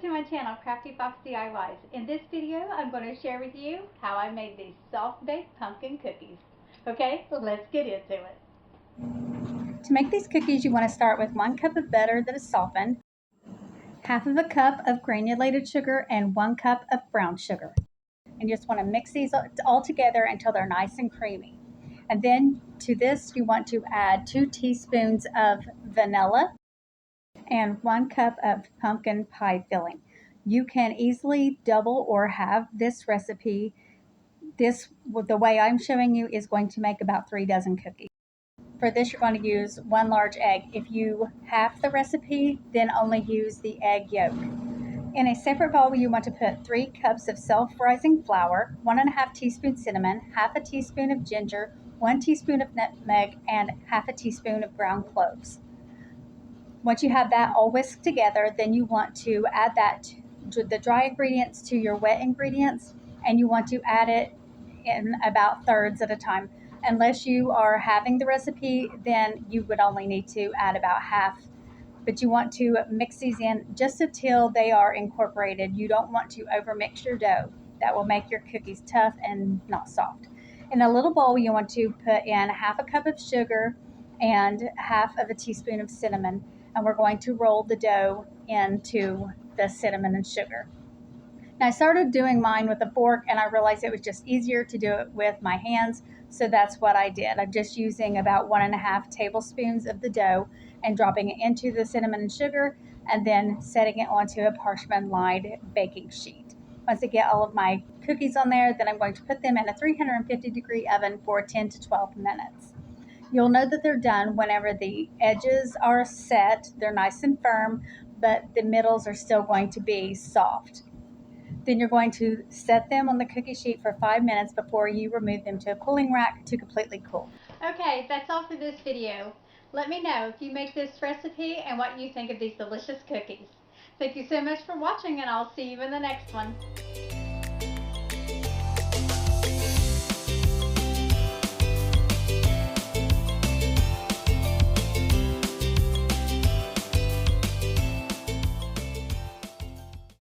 to my channel, Crafty Fox DIYs. In this video, I'm going to share with you how I made these soft-baked pumpkin cookies. Okay, so let's get into it. To make these cookies, you want to start with 1 cup of butter that is softened, half of a cup of granulated sugar, and 1 cup of brown sugar. And you just want to mix these all together until they're nice and creamy. And then to this, you want to add 2 teaspoons of vanilla and 1 cup of pumpkin pie filling. You can easily double or halve this recipe. The way I'm showing you, is going to make about 3 dozen cookies. For this, you're going to use 1 large egg. If you half the recipe, then only use the egg yolk. In a separate bowl, you want to put 3 cups of self-rising flour, 1½ teaspoon cinnamon, half a teaspoon of ginger, 1 teaspoon of nutmeg, and half a teaspoon of ground cloves. Once you have that all whisked together, then you want to add the dry ingredients to your wet ingredients, and you want to add it in about thirds at a time. Unless you are having the recipe, then you would only need to add about half. But you want to mix these in just until they are incorporated. You don't want to overmix your dough. That will make your cookies tough and not soft. In a little bowl, you want to put in half a cup of sugar and half of a teaspoon of cinnamon. And we're going to roll the dough into the cinnamon and sugar. Now, I started doing mine with a fork, and I realized it was just easier to do it with my hands, so that's what I did. I'm just using about 1½ tablespoons of the dough and dropping it into the cinnamon and sugar, and then setting it onto a parchment lined baking sheet. Once I get all of my cookies on there, then I'm going to put them in a 350-degree oven for 10 to 12 minutes. You'll know that they're done whenever the edges are set. They're nice and firm, but the middles are still going to be soft. Then you're going to set them on the cookie sheet for 5 minutes before you remove them to a cooling rack to completely cool. Okay, that's all for this video. Let me know if you make this recipe and what you think of these delicious cookies. Thank you so much for watching, and I'll see you in the next one.